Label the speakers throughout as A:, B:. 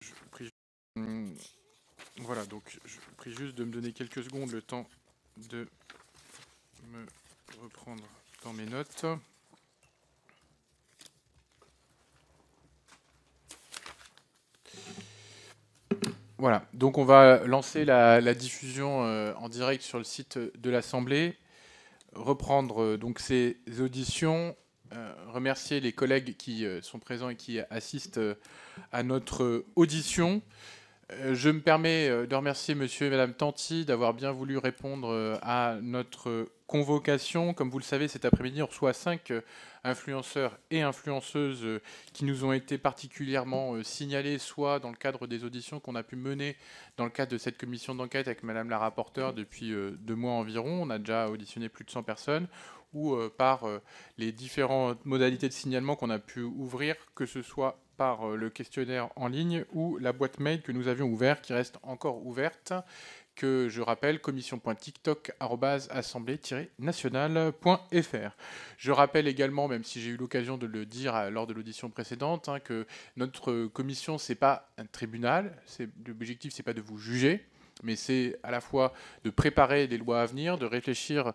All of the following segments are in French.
A: je prie, voilà, donc je prie juste de me donner quelques secondes le temps de me reprendre dans mes notes. Voilà, donc on va lancer la diffusion en direct sur le site de l'Assemblée, reprendre donc ces auditions, remercier les collègues qui sont présents et qui assistent à notre audition. Je me permets de remercier monsieur et madame Tanti d'avoir bien voulu répondre à notre convocation. Comme vous le savez, cet après-midi, on reçoit 5 influenceurs et influenceuses qui nous ont été particulièrement signalés, soit dans le cadre des auditions qu'on a pu mener dans le cadre de cette commission d'enquête avec madame la rapporteure depuis 2 mois environ. On a déjà auditionné plus de 100 personnes, ou par les différentes modalités de signalement qu'on a pu ouvrir, que ce soit par le questionnaire en ligne ou la boîte mail que nous avions ouverte, qui reste encore ouverte, que je rappelle, commission.tiktok@assemblée-nationale.fr. Je rappelle également, même si j'ai eu l'occasion de le dire lors de l'audition précédente, que notre commission, c'est pas un tribunal, l'objectif, c'est pas de vous juger, mais c'est à la fois de préparer les lois à venir, de réfléchir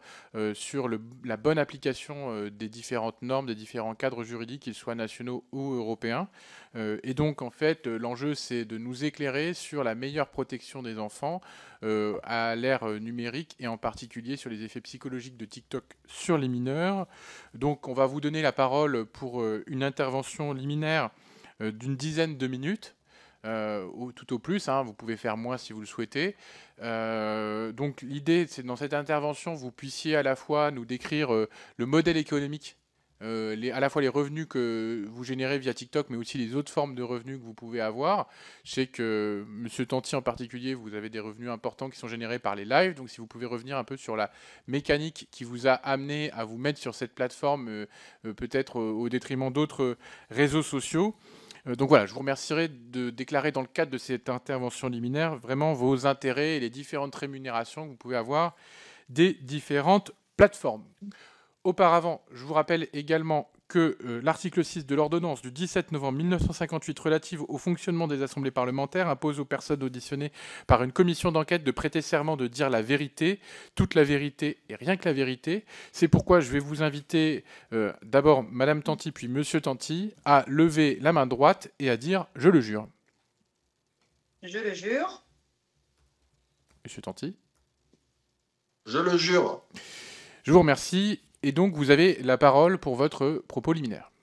A: sur la bonne application des différentes normes, des différents cadres juridiques, qu'ils soient nationaux ou européens. Et donc, en fait, l'enjeu, c'est de nous éclairer sur la meilleure protection des enfants à l'ère numérique, et en particulier sur les effets psychologiques de TikTok sur les mineurs. Donc, on va vous donner la parole pour une intervention liminaire d'une dizaine de minutes. Tout au plus, hein, vous pouvez faire moins si vous le souhaitez. Donc l'idée, c'est dans cette intervention, vous puissiez à la fois nous décrire le modèle économique, à la fois les revenus que vous générez via TikTok, mais aussi les autres formes de revenus que vous pouvez avoir. Je sais que Monsieur Tanti en particulier, vous avez des revenus importants qui sont générés par les lives, donc si vous pouvez revenir un peu sur la mécanique qui vous a amené à vous mettre sur cette plateforme, peut-être au détriment d'autres réseaux sociaux. Donc voilà, je vous remercierai de déclarer dans le cadre de cette intervention liminaire vraiment vos intérêts et les différentes rémunérations que vous pouvez avoir des différentes plateformes. Auparavant, je vous rappelle également que l'article 6 de l'ordonnance du 17 novembre 1958 relative au fonctionnement des assemblées parlementaires impose aux personnes auditionnées par une commission d'enquête de prêter serment de dire la vérité, toute la vérité et rien que la vérité. C'est pourquoi je vais vous inviter d'abord Madame Tanti puis Monsieur Tanti à lever la main droite et à dire « Je le jure ».
B: Je le jure.
A: Monsieur Tanti.
C: Je le jure.
A: Je vous remercie. Et donc, vous avez la parole pour votre propos liminaire.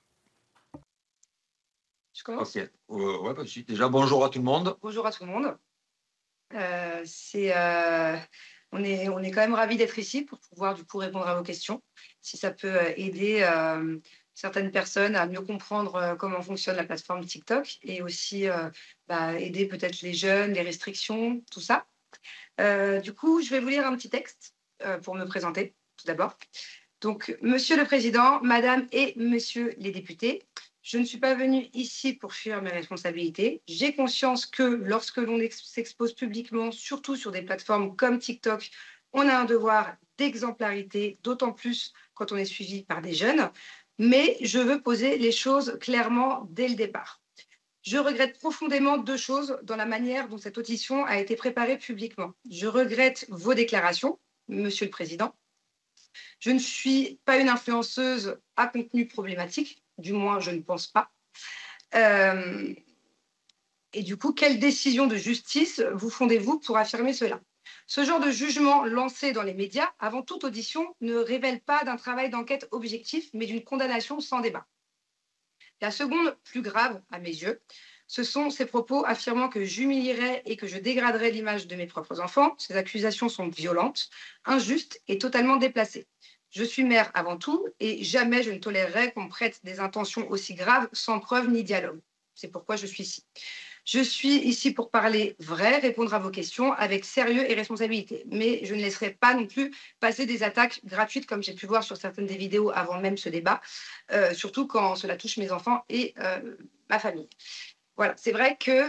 B: Je commence.
C: Ok. Ouais, bah, déjà, bonjour à tout le monde.
B: Bonjour à tout le monde. On est quand même ravis d'être ici pour pouvoir du coup répondre à vos questions. Si ça peut aider certaines personnes à mieux comprendre comment fonctionne la plateforme TikTok, et aussi aider peut-être les jeunes, les restrictions, tout ça. Du coup, je vais vous lire un petit texte pour me présenter tout d'abord. Donc, Monsieur le Président, Madame et Monsieur les députés, je ne suis pas venue ici pour fuir mes responsabilités. J'ai conscience que lorsque l'on s'expose publiquement, surtout sur des plateformes comme TikTok, on a un devoir d'exemplarité, d'autant plus quand on est suivi par des jeunes. Mais je veux poser les choses clairement dès le départ. Je regrette profondément 2 choses dans la manière dont cette audition a été préparée publiquement. Je regrette vos déclarations, Monsieur le Président. Je ne suis pas une influenceuse à contenu problématique, du moins je ne pense pas. Et du coup, quelle décision de justice vous fondez-vous pour affirmer cela? Ce genre de jugement lancé dans les médias avant toute audition ne révèle pas d'un travail d'enquête objectif, mais d'une condamnation sans débat. La seconde, plus grave à mes yeux, ce sont ces propos affirmant que j'humilierais et que je dégraderais l'image de mes propres enfants. Ces accusations sont violentes, injustes et totalement déplacées. Je suis mère avant tout et jamais je ne tolérerai qu'on me prête des intentions aussi graves sans preuve ni dialogue. C'est pourquoi je suis ici. Je suis ici pour parler vrai, répondre à vos questions avec sérieux et responsabilité. Mais je ne laisserai pas non plus passer des attaques gratuites comme j'ai pu voir sur certaines des vidéos avant même ce débat, surtout quand cela touche mes enfants et ma famille. Voilà, c'est vrai que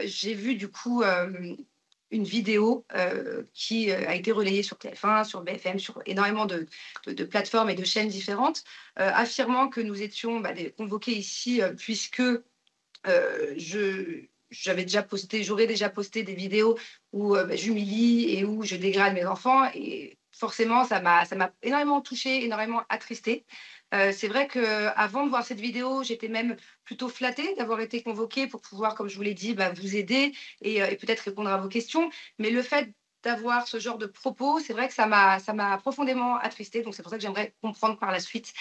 B: j'ai vu du coup une vidéo qui a été relayée sur TF1, sur BFM, sur énormément de plateformes et de chaînes différentes, affirmant que nous étions convoqués ici puisque j'aurais déjà posté des vidéos où j'humilie et où je dégrade mes enfants. Et forcément, ça m'a énormément touchée, énormément attristée. C'est vrai qu'avant de voir cette vidéo, j'étais même plutôt flattée d'avoir été convoquée pour pouvoir, comme je vous l'ai dit, vous aider et peut-être répondre à vos questions. Mais le fait d'avoir ce genre de propos, c'est vrai que ça m'a profondément attristée. Donc c'est pour ça que j'aimerais comprendre par la suite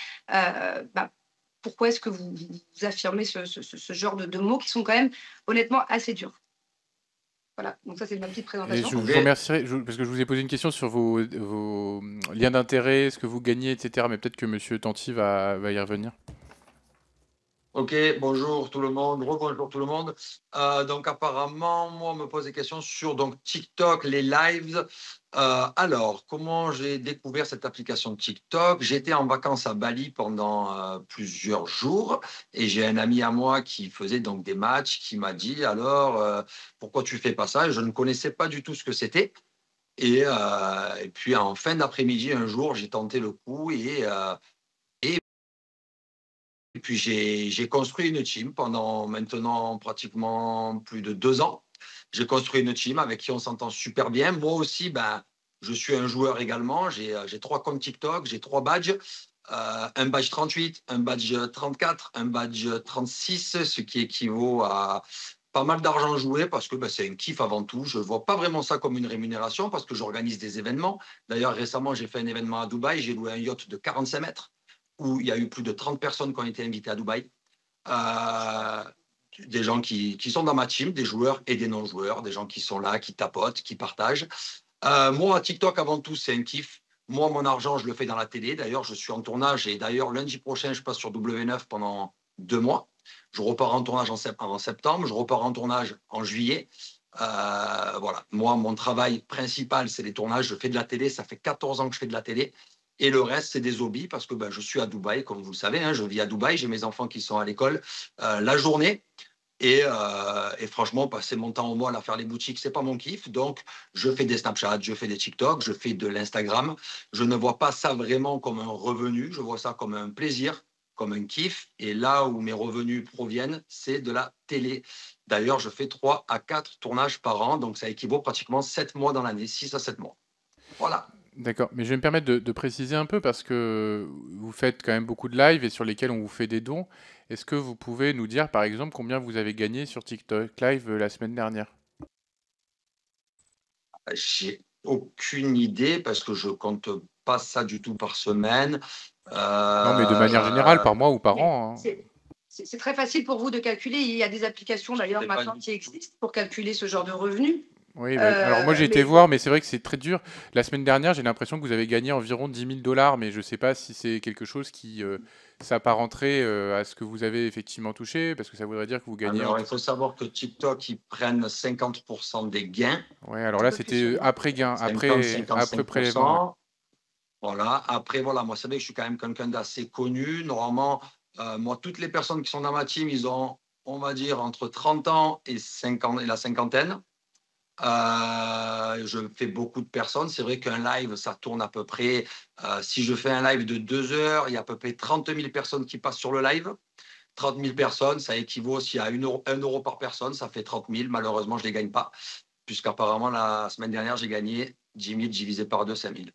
B: pourquoi est-ce que vous affirmez ce genre de mots qui sont quand même honnêtement assez durs. Voilà, donc ça c'est ma petite
A: Et
B: présentation.
A: je vous
C: Ok,
A: remercierai, parce que je vous ai posé une question sur vos liens d'intérêt, ce que vous gagnez, etc. Mais peut-être que Monsieur Tanti va y revenir.
C: ok, bonjour tout le monde, rebonjour tout le monde. Donc apparemment, moi, on me pose des questions sur donc, TikTok, les lives. Alors, comment j'ai découvert cette application de TikTok? J'étais en vacances à Bali pendant plusieurs jours et j'ai un ami à moi qui faisait donc des matchs qui m'a dit alors, pourquoi tu fais pas ça? Et je ne connaissais pas du tout ce que c'était. Et puis en fin d'après-midi, un jour, j'ai tenté le coup et puis j'ai construit une team pendant maintenant pratiquement plus de 2 ans. J'ai construit une team avec qui on s'entend super bien. Moi aussi, je suis un joueur également. J'ai 3 comptes TikTok, j'ai 3 badges. Un badge 38, un badge 34, un badge 36, ce qui équivaut à pas mal d'argent joué parce que c'est un kiff avant tout. Je ne vois pas vraiment ça comme une rémunération parce que j'organise des événements. D'ailleurs, récemment, j'ai fait un événement à Dubaï. J'ai loué un yacht de 45 mètres où il y a eu plus de 30 personnes qui ont été invitées à Dubaï. Euh, des gens qui sont dans ma team, des joueurs et des non-joueurs, des gens qui sont là, qui tapotent, qui partagent. Moi, TikTok, avant tout, c'est un kiff. Moi, mon argent, je le fais dans la télé. D'ailleurs, je suis en tournage et d'ailleurs, lundi prochain, je passe sur W9 pendant 2 mois. Je repars en tournage en septembre, je repars en tournage en juillet. Voilà. Moi, mon travail principal, c'est les tournages. Je fais de la télé. Ça fait 14 ans que je fais de la télé. Et le reste, c'est des hobbies parce que je suis à Dubaï, comme vous le savez. Hein, je vis à Dubaï. J'ai mes enfants qui sont à l'école la journée. Et franchement, passer mon temps au mall à faire les boutiques, c'est pas mon kiff. Donc, je fais des Snapchat, je fais des TikTok, je fais de l'Instagram. Je ne vois pas ça vraiment comme un revenu. Je vois ça comme un plaisir, comme un kiff. Et là où mes revenus proviennent, c'est de la télé. D'ailleurs, je fais 3 à 4 tournages par an. Donc, ça équivaut pratiquement 7 mois dans l'année, 6 à 7 mois. Voilà.
A: D'accord, mais je vais me permettre de préciser un peu parce que vous faites quand même beaucoup de lives et sur lesquels on vous fait des dons. Est-ce que vous pouvez nous dire, par exemple, combien vous avez gagné sur TikTok Live la semaine dernière?
C: J'ai aucune idée parce que je compte pas ça du tout par semaine.
A: Non, mais de manière générale,
C: Euh,
A: par mois ou par
B: Mais
A: an, hein.
B: c'est très facile pour vous de calculer. Il y a des applications d'ailleurs
C: sais pas
B: maintenant
C: du
B: qui
C: tout.
B: existent pour calculer ce genre de revenus.
A: Oui, alors moi j'ai été
B: Mais
A: voir, mais c'est vrai que c'est très dur. La semaine dernière, j'ai l'impression que vous avez gagné environ 10 000 $, mais je ne sais pas si c'est quelque chose qui s'apparenterait à ce que vous avez effectivement touché, parce que ça voudrait dire que vous gagnez
C: Alors, il
A: entre...
C: faut savoir que TikTok, ils prennent 50% des gains,
A: Ouais, alors
B: un
A: là
B: peu plus
A: c'était
B: sûrement.
A: après gain, après prélèvement, ouais.
C: 50-55%. Voilà. Après, voilà, moi, c'est vrai que je suis quand même quelqu'un d'assez connu. Normalement, moi, toutes les personnes qui sont dans ma team, ils ont, on va dire, entre 30 ans et 50, et la cinquantaine. Je fais beaucoup de personnes. C'est vrai qu'un live, ça tourne à peu près. Si je fais un live de 2 heures, il y a à peu près 30 000 personnes qui passent sur le live. 30 000 personnes, ça équivaut aussi à 1 euro par personne, ça fait 30 000. Malheureusement, je ne les gagne pas, puisqu'apparemment, la semaine dernière, j'ai gagné 10 000 divisé par 2, 5 000.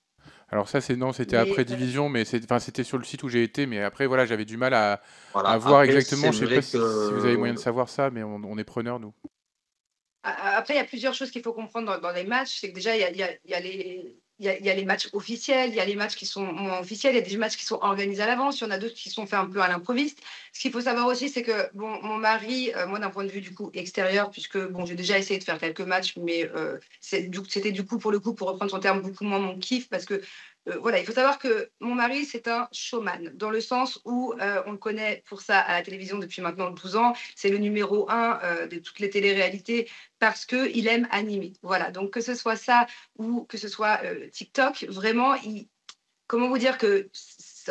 A: Alors ça c'est non, c'était
B: Mais
A: après division, mais enfin, c'était sur le site où j'ai été, mais après voilà, j'avais du mal à
C: Voilà.
A: voir
C: Après, c'est
A: exactement. Je sais pas
C: vrai
A: si vous avez moyen
C: que.
A: de savoir ça, mais on est preneur nous.
B: Après, il y a plusieurs choses qu'il faut comprendre dans les matchs. C'est que déjà, il y a les matchs officiels, il y a les matchs qui sont moins officiels, il y a des matchs qui sont organisés à l'avance, il y en a d'autres qui sont faits un peu à l'improviste. Ce qu'il faut savoir aussi, c'est que bon, mon mari, moi d'un point de vue du coup extérieur, puisque bon, j'ai déjà essayé de faire quelques matchs, mais c'était du coup pour le coup, pour reprendre son terme, beaucoup moins mon kiff, parce que voilà, il faut savoir que mon mari, c'est un showman, dans le sens où on le connaît pour ça à la télévision depuis maintenant 12 ans. C'est le numéro un de toutes les téléréalités parce qu'il aime animer. Voilà, donc que ce soit ça ou que ce soit TikTok, vraiment, comment vous dire que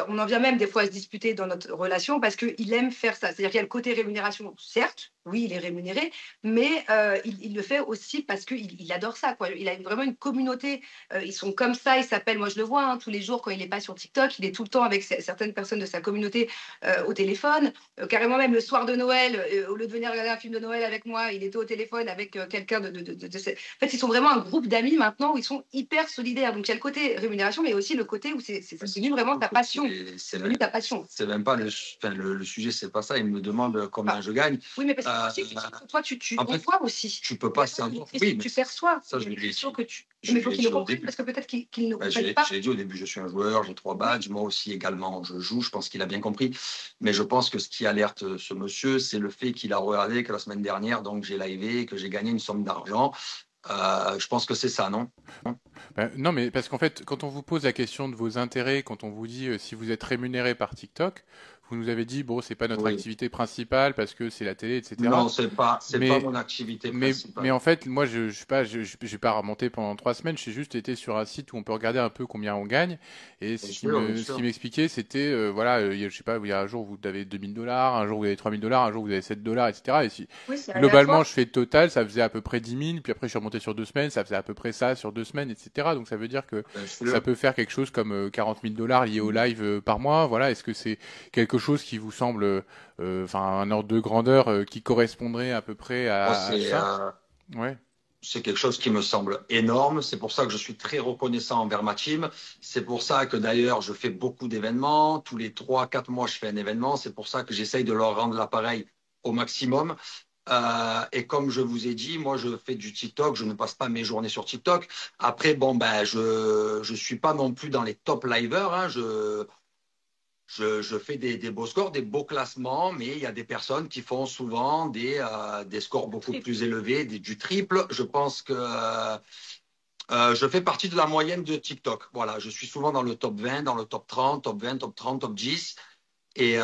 B: on en vient même des fois à se disputer dans notre relation parce qu'il aime faire ça. C'est-à-dire qu'il y a le côté rémunération, certes, oui, il est rémunéré, mais il le fait aussi parce qu'il adore ça, quoi. Il a vraiment une communauté, ils sont comme ça, ils s'appellent moi je le vois, hein, tous les jours quand il est pas sur TikTok, il est tout le temps avec certaines personnes de sa communauté, au téléphone. Carrément même le soir de Noël, au lieu de venir regarder un film de Noël avec moi, il était au téléphone avec, quelqu'un de ses en fait, ils sont vraiment un groupe d'amis maintenant où ils sont hyper solidaires. Donc il y a le côté rémunération, mais aussi le côté où c'est devenu vraiment ta passion. C'est devenu ta passion.
C: C'est même pas le sujet, c'est pas ça. Il me demande combien je gagne.
B: Oui, mais parce que toi, tu reçois aussi.
C: Tu peux pas savoir.
B: Oui, tu perçois.
C: Ça, je l'ai dit.
B: Mais il faut qu'il le comprenne parce que peut-être qu'il ne comprenne pas.
C: Je l'ai dit au début, je suis un joueur, j'ai 3 badges. Moi aussi, également, je joue. Je pense qu'il a bien compris. Mais je pense que ce qui alerte ce monsieur, c'est le fait qu'il a regardé que la semaine dernière, donc j'ai livé, que j'ai gagné une somme d'argent. Je pense que c'est ça, non?
A: Ben, non, mais parce qu'en fait, quand on vous pose la question de vos intérêts, quand on vous dit si vous êtes rémunéré par TikTok, vous nous avez dit, bon, c'est pas notre activité principale parce que c'est la télé, etc.
C: Non, c'est pas mon activité principale.
A: Mais en fait, moi, je sais pas, je vais pas remonter pendant 3 semaines. J'ai juste été sur un site où on peut regarder un peu combien on gagne. Et ce qui m'expliquait, c'était, voilà, je sais pas, il y a un jour vous avez $2000, un jour vous avez $3000, un jour vous avez $7, etc. Et si globalement, je fais le total, ça faisait à peu près 10 000. Puis après, je suis remonté sur 2 semaines, ça faisait à peu près ça sur 2 semaines, etc. Donc ça veut dire que ça peut faire quelque chose comme $40 000 liés au live par mois. Voilà, est-ce que c'est quelque chose qui vous semble, enfin, un ordre de grandeur qui correspondrait à peu près à ça? Ouais.
C: C'est quelque chose qui me semble énorme. C'est pour ça que je suis très reconnaissant envers ma team. C'est pour ça que d'ailleurs, je fais beaucoup d'événements. Tous les 3-4 mois, je fais un événement. C'est pour ça que j'essaye de leur rendre l'appareil au maximum. Et comme je vous ai dit, moi, je fais du TikTok. Je ne passe pas mes journées sur TikTok. Après, bon, ben, je suis pas non plus dans les top liveurs, hein. Je fais des beaux scores, des beaux classements, mais il y a des personnes qui font souvent des scores beaucoup plus élevés, du triple. Je pense que je fais partie de la moyenne de TikTok. Voilà, je suis souvent dans le top 20, dans le top 30, top 20, top 30, top 10. Et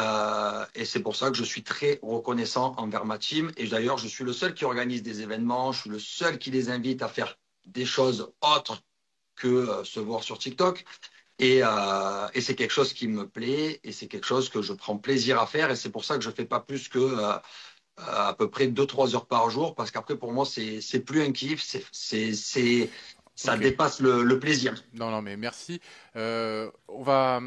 C: c'est pour ça que je suis très reconnaissant envers ma team. Et d'ailleurs, je suis le seul qui organise des événements. Je suis le seul qui les invite à faire des choses autres que se voir sur TikTok. Et c'est quelque chose qui me plaît et c'est quelque chose que je prends plaisir à faire. Et c'est pour ça que je fais pas plus que à peu près 2-3 heures par jour. Parce qu'après, pour moi, c'est plus un kiff. Ça dépasse le plaisir.
A: Non, mais merci. On va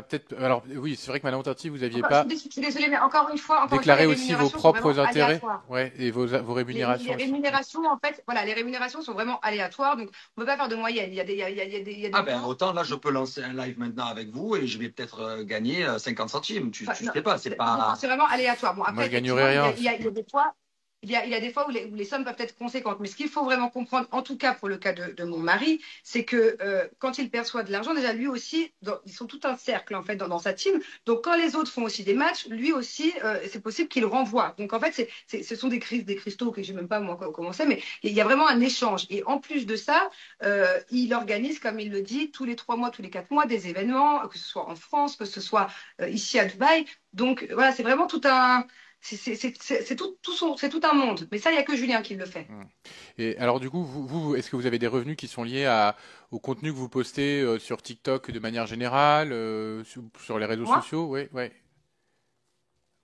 A: peut-être. Alors, oui, c'est vrai que Madame Tanti, vous aviez pas.
B: Je suis désolée, mais encore une fois,
A: déclaré aussi vos propres intérêts. Ouais, et vos rémunérations.
B: Les rémunérations, en fait, voilà, les rémunérations sont vraiment aléatoires, donc on ne peut pas faire de moyenne. Il y a des
C: Ah ben, autant là, je peux lancer un live maintenant avec vous et je vais peut-être gagner 50 centimes. Tu sais pas, c'est pas.
B: C'est vraiment aléatoire. Bon, après,
A: moi, je gagnerai rien.
B: Il y a des fois. Il y a des fois où les sommes peuvent être conséquentes. Mais ce qu'il faut vraiment comprendre, en tout cas pour le cas de mon mari, c'est que quand il perçoit de l'argent, déjà lui aussi, ils sont tout un cercle en fait dans sa team. Donc quand les autres font aussi des matchs, lui aussi, c'est possible qu'il renvoie. Donc en fait, ce sont des cristaux que je ne sais même pas moi comment c'est, mais il y a vraiment un échange. Et en plus de ça, il organise, comme il le dit, tous les 3 mois, tous les 4 mois, des événements, que ce soit en France, que ce soit ici à Dubaï. Donc voilà, c'est vraiment tout un... C'est tout un monde. Mais ça, il n'y a que Julien qui le fait.
A: Et alors, du coup, vous est-ce que vous avez des revenus qui sont liés au contenu que vous postez sur TikTok de manière générale, sur les réseaux sociaux? Oui.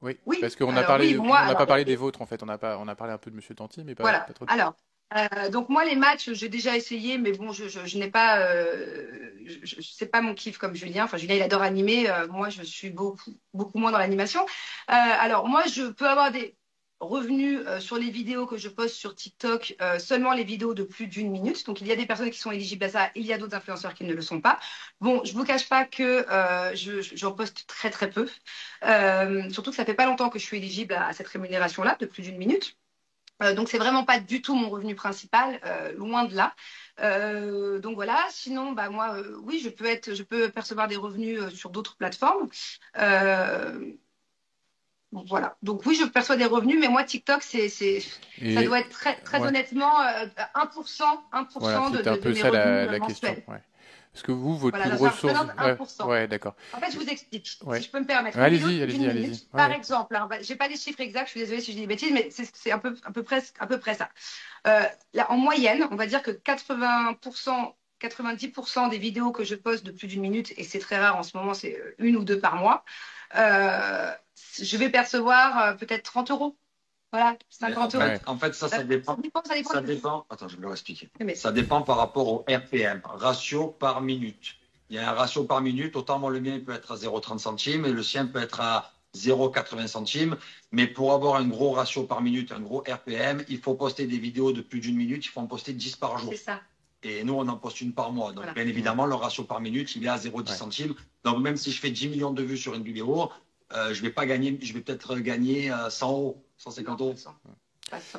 A: Oui, parce qu'on a parlé, on n'a pas parlé des vôtres, en fait. On a parlé un peu de Monsieur Tanti, mais pas trop de...
B: Alors, donc moi, les matchs, j'ai déjà essayé, mais bon, je n'ai pas... c'est pas mon kiff comme Julien. Enfin, Julien, il adore animer. Moi, je suis beaucoup moins dans l'animation. Alors, moi, je peux avoir des revenus sur les vidéos que je poste sur TikTok, seulement les vidéos de plus d'1 minute. Donc, il y a des personnes qui sont éligibles à ça. Il y a d'autres influenceurs qui ne le sont pas. Bon, je vous cache pas que j'en poste très, très peu. Surtout que ça fait pas longtemps que je suis éligible à cette rémunération-là, de plus d'1 minute. Donc c'est vraiment pas du tout mon revenu principal, loin de là. Donc voilà. Sinon, bah moi, oui, je peux percevoir des revenus sur d'autres plateformes. Voilà. Donc oui, je perçois des revenus, mais moi TikTok, ça doit être très honnêtement 1%,
A: voilà,
B: de
A: un peu
B: mes
A: ça
B: revenus
A: la
B: mensuels.
A: question. Ouais. Parce que vous, votre
B: Voilà,
A: plus grosse source.
B: 1%.
A: Ouais, d'accord.
B: En fait, je vous explique, si je peux me permettre.
A: Allez-y.
B: Par exemple, hein, j'ai pas les chiffres exacts, je suis désolée si je dis des bêtises, mais c'est à peu près ça. Là, en moyenne, on va dire que 80%, 90% des vidéos que je poste de plus d'1 minute, et c'est très rare en ce moment, c'est 1 ou 2 par mois, je vais percevoir peut-être 30 euros. Voilà, 50 euros.
C: En fait, ça dépend. Ça dépend. Attends, je vais leur expliquer.
B: Mais...
C: Ça dépend par rapport au RPM, ratio par minute. Il y a un ratio par minute. Autant moi, le mien il peut être à 0,30 centimes et le sien peut être à 0,80 centimes. Mais pour avoir un gros ratio par minute, un gros RPM, il faut poster des vidéos de plus d'1 minute. Il faut en poster 10 par jour.
B: C'est ça.
C: Et nous, on en poste une par mois. Donc,
B: voilà.
C: Bien évidemment, le ratio par minute, il est à 0,10 centimes. Donc, même si je fais 10 millions de vues sur une vidéo, je vais peut-être gagner 100 euros, 150 euros.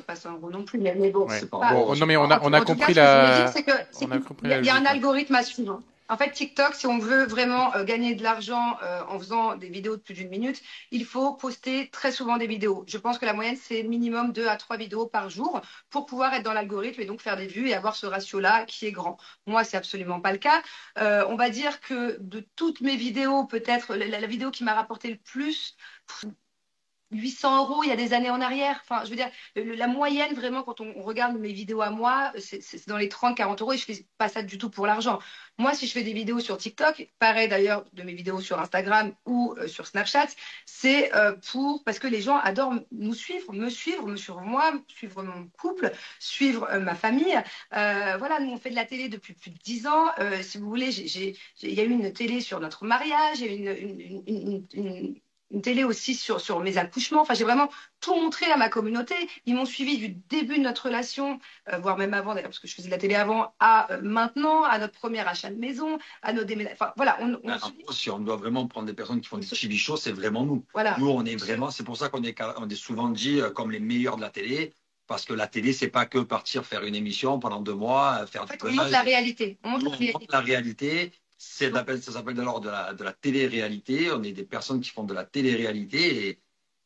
B: Pas 100 euros non plus, mais bon.
A: Ouais.
B: C'est pas...
A: Bon, non, mais on a compris
B: la. Il y a un
A: logique,
B: algorithme à suivre. En fait, TikTok, si on veut vraiment gagner de l'argent en faisant des vidéos de plus d'1 minute, il faut poster très souvent des vidéos. Je pense que la moyenne, c'est minimum 2 à 3 vidéos par jour pour pouvoir être dans l'algorithme et donc faire des vues et avoir ce ratio-là qui est grand. Moi, c'est absolument pas le cas. On va dire que de toutes mes vidéos, peut-être la vidéo qui m'a rapporté le plus... 800 euros il y a des années en arrière. Enfin, je veux dire, la moyenne, vraiment, quand on regarde mes vidéos à moi, c'est dans les 30-40 euros et je fais pas ça du tout pour l'argent. Moi, si je fais des vidéos sur TikTok, pareil d'ailleurs de mes vidéos sur Instagram ou sur Snapchat, c'est parce que les gens adorent me suivre moi, suivre mon couple, suivre ma famille. Voilà, nous, on fait de la télé depuis plus de 10 ans. Si vous voulez, il y a eu une télé sur notre mariage, il y a eu une télé aussi sur mes accouchements. Enfin, j'ai vraiment tout montré à ma communauté. Ils m'ont suivi du début de notre relation, voire même avant d'ailleurs, parce que je faisais de la télé avant, à maintenant, à notre premier achat de maison, à nos déménagements. Enfin, voilà.
C: Si on doit vraiment prendre des personnes qui font des TV shows, c'est vraiment nous.
B: Voilà.
C: Nous, on est vraiment, c'est pour ça qu'on est souvent dit comme les meilleurs de la télé. Parce que la télé, c'est pas que partir faire une émission pendant 2 mois, faire
B: on montre la réalité. On montre
C: la réalité. Ça s'appelle alors de la télé-réalité. On est des personnes qui font de la télé-réalité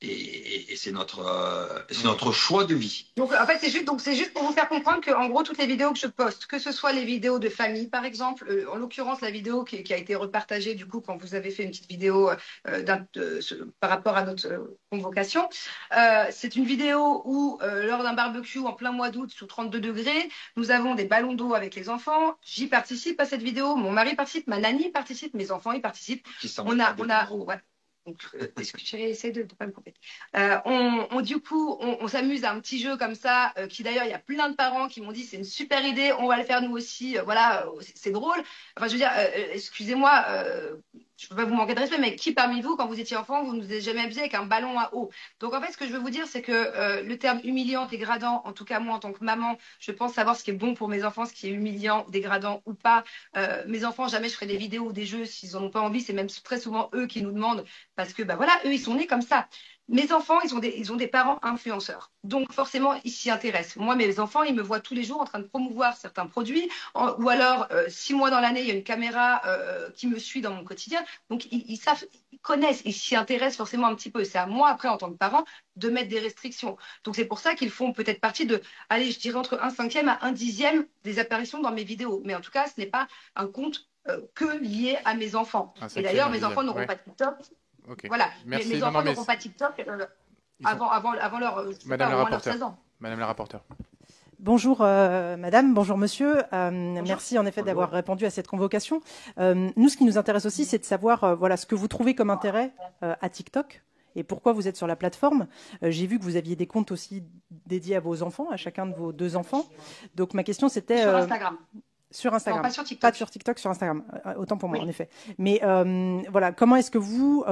C: et c'est notre choix de vie.
B: Donc en fait, c'est juste pour vous faire comprendre que en gros, toutes les vidéos que je poste, que ce soit les vidéos de famille par exemple, en l'occurrence la vidéo qui a été repartagée du coup quand vous avez fait une petite vidéo par rapport à notre convocation, c'est une vidéo où lors d'un barbecue en plein mois d'août sous 32 degrés, nous avons des ballons d'eau avec les enfants. J'y participe à cette vidéo, mon mari participe, ma nanny participe, mes enfants y participent. Ouais. Donc, j'ai essayé de ne pas me couper. Du coup, on s'amuse à un petit jeu comme ça, qui d'ailleurs, il y a plein de parents qui m'ont dit c'est une super idée, on va le faire nous aussi, voilà, c'est drôle. Enfin, je veux dire, excusez-moi, je ne peux pas vous manquer de respect, mais qui parmi vous, quand vous étiez enfant, vous ne vous êtes jamais amusé avec un ballon à eau? Donc en fait, ce que je veux vous dire, c'est que le terme humiliant, dégradant, en tout cas moi en tant que maman, je pense savoir ce qui est bon pour mes enfants, ce qui est humiliant, dégradant ou pas. Mes enfants, jamais je ferai des vidéos ou des jeux s'ils n'en ont pas envie. C'est même très souvent eux qui nous demandent parce que bah voilà, eux ils sont nés comme ça. Mes enfants, ils ont des parents influenceurs. Donc, forcément, ils s'y intéressent. Moi, mes enfants, ils me voient tous les jours en train de promouvoir certains produits. Ou alors, 6 mois dans l'année, il y a une caméra qui me suit dans mon quotidien. Donc, ils savent, ils connaissent, ils s'y intéressent forcément un petit peu. C'est à moi, après, en tant que parent, de mettre des restrictions. Donc, c'est pour ça qu'ils font peut-être partie de, allez, je dirais entre 1/5 à 1/10 des apparitions dans mes vidéos. Mais en tout cas, ce n'est pas un compte que lié à mes enfants. Et d'ailleurs, mes enfants n'auront pas de TikTok.
A: Okay.
B: Voilà,
A: merci.
B: Mes enfants n'auront pas TikTok avant leur
A: Madame la rapporteure.
B: 16 ans.
A: Madame la rapporteure.
D: Bonjour madame, bonjour monsieur. Merci en effet d'avoir répondu à cette convocation. Nous, ce qui nous intéresse aussi, c'est de savoir voilà, ce que vous trouvez comme intérêt à TikTok et pourquoi vous êtes sur la plateforme. J'ai vu que vous aviez des comptes aussi dédiés à vos enfants, à chacun de vos 2 enfants. Donc ma question c'était...
B: Sur Instagram.
D: Sur Instagram.
B: Non, pas sur TikTok.
D: Pas sur TikTok, sur Instagram. Autant pour moi, en effet. Mais voilà, comment est-ce que vous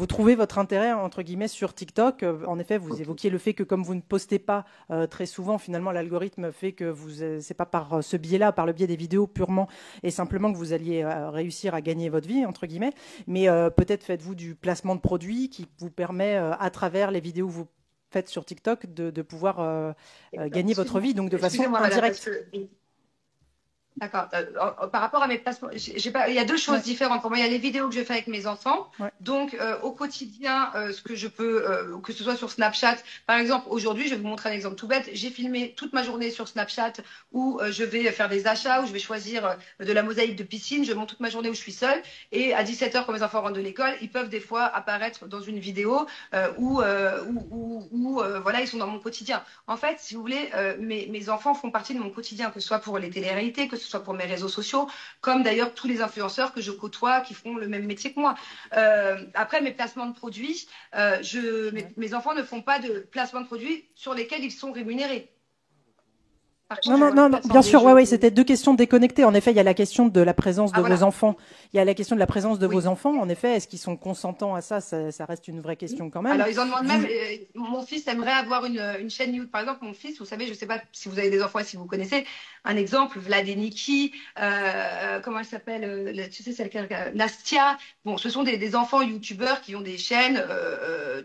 D: trouvez votre intérêt, entre guillemets, sur TikTok? En effet, vous évoquiez le fait que comme vous ne postez pas très souvent, finalement, l'algorithme fait que c'est pas par ce biais-là, par le biais des vidéos purement et simplement que vous alliez réussir à gagner votre vie, entre guillemets. Mais peut-être faites-vous du placement de produits qui vous permet, à travers les vidéos que vous faites sur TikTok, de pouvoir gagner votre vie, donc de façon indirecte.
B: D'accord. Par rapport à mes placements, il y a 2 choses différentes. Pour moi, il y a les vidéos que je fais avec mes enfants. Ouais. Donc, au quotidien, ce que je peux, que ce soit sur Snapchat, par exemple, aujourd'hui, je vais vous montrer un exemple tout bête. J'ai filmé toute ma journée sur Snapchat où je vais faire des achats, où je vais choisir de la mosaïque de piscine. Je monte toute ma journée où je suis seule. Et à 17h, quand mes enfants rentrent de l'école, ils peuvent des fois apparaître dans une vidéo où voilà, ils sont dans mon quotidien. En fait, si vous voulez, mes enfants font partie de mon quotidien, que ce soit pour les téléréalités, que ce soit soit pour mes réseaux sociaux, comme d'ailleurs tous les influenceurs que je côtoie qui font le même métier que moi. Après, mes placements de produits, mes enfants ne font pas de placements de produits sur lesquels ils sont rémunérés.
D: Non, bien sûr, ouais, c'était deux questions déconnectées. En effet, il y a la question de la présence de vos enfants. Il y a la question de la présence de vos enfants. En effet, est-ce qu'ils sont consentants à ça, ça reste une vraie question quand même.
B: Alors, ils en demandent même. Mon fils aimerait avoir une chaîne YouTube. Par exemple, mon fils, vous savez, je ne sais pas si vous avez des enfants et si vous connaissez, un exemple, Vlad et Niki, comment elle s'appelle, tu sais, celle Nastia. Bon, ce sont des enfants YouTubeurs qui ont des chaînes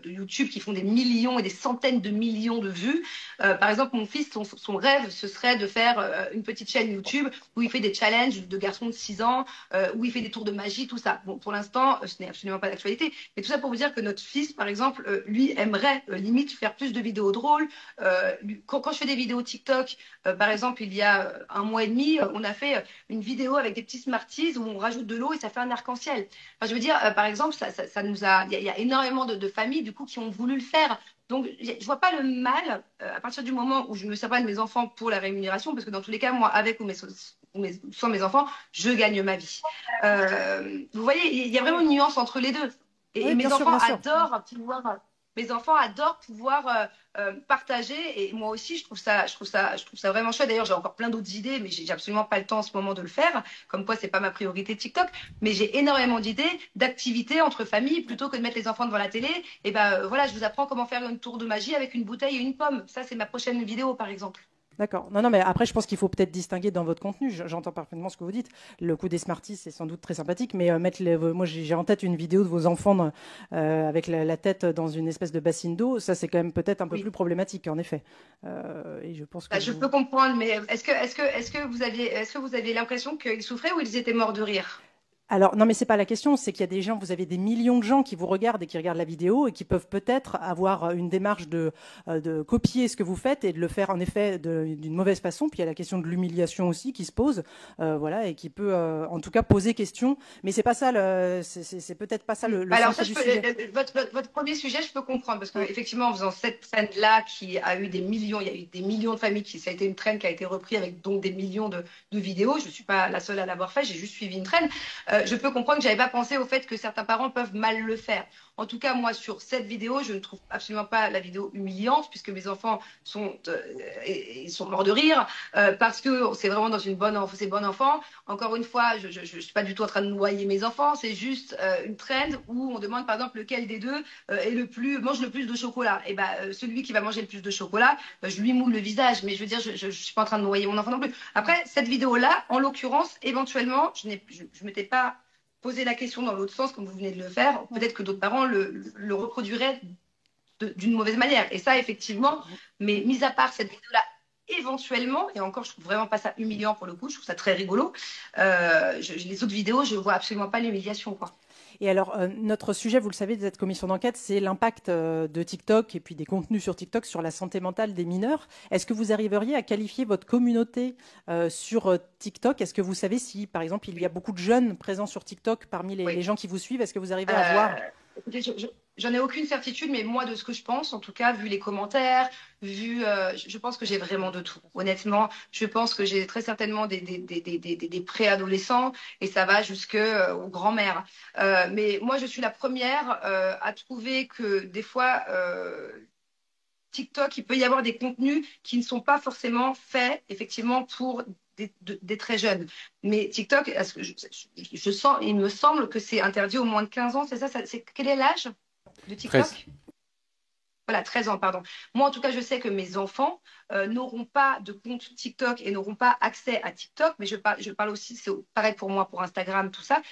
B: de YouTube qui font des millions et des centaines de millions de vues. Par exemple, mon fils, son rêve, ce serait de faire une petite chaîne YouTube où il fait des challenges de garçons de 6 ans, où il fait des tours de magie, tout ça. Bon, pour l'instant, ce n'est absolument pas d'actualité. Mais tout ça pour vous dire que notre fils, par exemple, lui aimerait limite faire plus de vidéos drôles. Quand je fais des vidéos TikTok, par exemple, il y a un mois et demi, on a fait une vidéo avec des petits Smarties où on rajoute de l'eau et ça fait un arc-en-ciel. Enfin, je veux dire, par exemple, il y a énormément de familles du coup qui ont voulu le faire. Donc, je ne vois pas le mal à partir du moment où je me sers pas de mes enfants pour la rémunération, parce que dans tous les cas, moi, avec ou sans mes enfants, je gagne ma vie. Vous voyez, il y a vraiment une nuance entre les deux. Et
D: oui,
B: mes enfants adorent pouvoir. Mes enfants adorent pouvoir partager, et moi aussi je trouve ça vraiment chouette. D'ailleurs, j'ai encore plein d'autres idées, mais j'ai absolument pas le temps en ce moment de le faire. Comme quoi, c'est pas ma priorité TikTok, mais j'ai énormément d'idées, d'activités entre familles, plutôt que de mettre les enfants devant la télé. Et ben voilà, je vous apprends comment faire une tour de magie avec une bouteille et une pomme. Ça, c'est ma prochaine vidéo, par exemple.
D: D'accord. Non, mais après, je pense qu'il faut peut-être distinguer dans votre contenu. J'entends parfaitement ce que vous dites. Le coup des Smarties, c'est sans doute très sympathique, mais moi, j'ai en tête une vidéo de vos enfants avec la tête dans une espèce de bassine d'eau. Ça, c'est quand même peut-être un peu plus problématique, en effet. Et je pense que
B: je peux comprendre, mais est-ce que vous aviez l'impression qu'ils souffraient ou ils étaient morts de rire?
D: Alors, non, mais c'est pas la question, c'est qu'il y a des gens, vous avez des millions de gens qui vous regardent et qui regardent la vidéo et qui peuvent peut-être avoir une démarche de copier ce que vous faites et de le faire en effet d'une mauvaise façon. Puis il y a la question de l'humiliation aussi qui se pose, voilà, et qui peut en tout cas poser question. Mais c'est pas ça, c'est peut-être pas ça le
B: alors
D: centre du sujet.
B: Votre premier sujet, je peux comprendre, parce qu'effectivement, en faisant cette trend-là qui a eu des millions, il y a eu des millions de familles, ça a été une trend qui a été reprise avec donc des millions de vidéos. Je suis pas la seule à l'avoir fait, j'ai juste suivi une trend. Je peux comprendre que j'avais pas pensé au fait que certains parents peuvent mal le faire. En tout cas, moi, sur cette vidéo, je ne trouve absolument pas la vidéo humiliante, puisque mes enfants sont morts de rire, parce que c'est vraiment dans une bonne enfant. Encore une fois, je suis pas du tout en train de noyer mes enfants, c'est juste une trend où on demande par exemple lequel des deux mange le plus de chocolat. Et celui qui va manger le plus de chocolat, je lui moule le visage. Mais je veux dire, je suis pas en train de noyer mon enfant non plus. Après, cette vidéo-là, en l'occurrence, éventuellement, je m'étais pas poser la question dans l'autre sens, comme vous venez de le faire, peut-être que d'autres parents le reproduiraient d'une mauvaise manière. Et ça, effectivement, mais mis à part cette vidéo-là, éventuellement, et encore, je trouve vraiment pas ça humiliant pour le coup, je trouve ça très rigolo. Les autres vidéos, je vois absolument pas l'humiliation, quoi.
D: Et alors, notre sujet, vous le savez, de cette commission d'enquête, c'est l'impact de TikTok et puis des contenus sur TikTok sur la santé mentale des mineurs. Est-ce que vous arriveriez à qualifier votre communauté sur TikTok? Est-ce que vous savez si, par exemple, il y a beaucoup de jeunes présents sur TikTok parmi les gens qui vous suivent? Est-ce que vous arrivez à voir?
B: J'en ai aucune certitude, mais moi, de ce que je pense, en tout cas, vu les commentaires, je pense que j'ai vraiment de tout. Honnêtement, je pense que j'ai très certainement des préadolescents et ça va jusqu'aux grands-mères. Mais moi, je suis la première à trouver que des fois, TikTok, il peut y avoir des contenus qui ne sont pas forcément faits, effectivement, pour des très jeunes. Mais TikTok, je sens, il me semble que c'est interdit aux moins de 15 ans, c'est ça, quel est l'âge de TikTok?
A: 13.
B: Voilà, 13 ans, pardon. Moi, en tout cas, je sais que mes enfants n'auront pas de compte TikTok et n'auront pas accès à TikTok, mais je parle aussi, c'est pareil pour moi, pour Instagram, tout ça.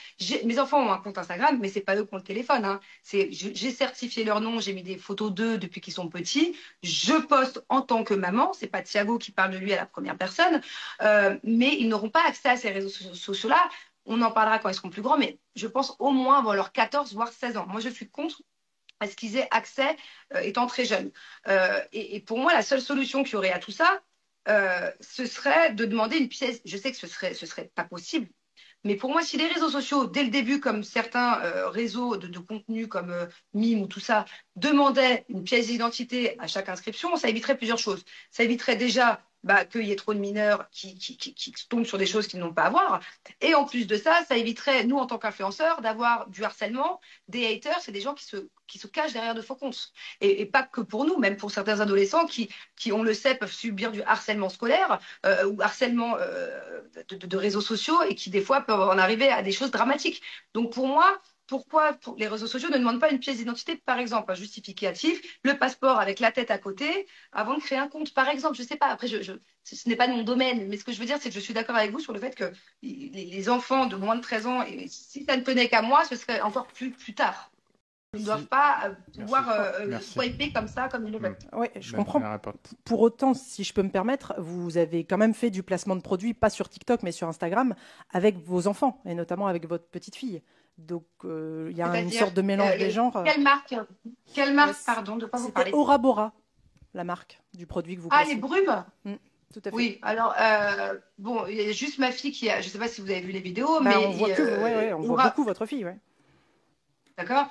B: Mes enfants ont un compte Instagram, mais c'est pas eux qui ont le téléphone. Hein. J'ai certifié leur nom, j'ai mis des photos d'eux depuis qu'ils sont petits. Je poste en tant que maman, c'est pas Thiago qui parle de lui à la première personne, mais ils n'auront pas accès à ces réseaux sociaux-là. On en parlera quand ils seront plus grands, mais je pense au moins avant leurs 14, voire 16 ans. Moi, je suis contre à ce qu'ils aient accès étant très jeunes. Et pour moi, la seule solution qu'il y aurait à tout ça, ce serait de demander une pièce. Je sais que ce serait pas possible, mais pour moi, si les réseaux sociaux, dès le début, comme certains réseaux de contenu comme Mime ou tout ça, demandaient une pièce d'identité à chaque inscription, ça éviterait plusieurs choses. Ça éviterait déjà qu'il y ait trop de mineurs qui tombent sur des choses qu'ils n'ont pas à voir. Et en plus de ça, ça éviterait, nous, en tant qu'influenceurs, d'avoir du harcèlement, des haters, c'est des gens qui se cachent derrière de faux comptes. Et pas que pour nous, même pour certains adolescents qui, on le sait, peuvent subir du harcèlement scolaire ou harcèlement de réseaux sociaux et qui, des fois, peuvent en arriver à des choses dramatiques. Donc, pour moi, pourquoi les réseaux sociaux ne demandent pas une pièce d'identité, par exemple, un justificatif, le passeport avec la tête à côté, avant de créer un compte, par exemple. Je ne sais pas, après, ce n'est pas de mon domaine, mais ce que je veux dire, c'est que je suis d'accord avec vous sur le fait que les enfants de moins de 13 ans, et si ça ne tenait qu'à moi, ce serait encore plus tard. Ils ne doivent pas pouvoir swiper comme ça, comme ils le veulent.
D: Oui, je comprends. Pour autant, si je peux me permettre, vous avez quand même fait du placement de produits, pas sur TikTok, mais sur Instagram, avec vos enfants, et notamment avec votre petite fille. Donc, il y a une sorte de mélange des genres.
B: Quelle marque, pardon, de quoi vous parlez?
D: Aura Bora, la marque du produit que vous placez.
B: Ah, les brumes?
D: Tout à fait.
B: Oui, alors, bon, il y a juste ma fille qui a, je ne sais pas si vous avez vu les vidéos, mais...
D: On voit beaucoup votre fille, ouais.
B: D'accord.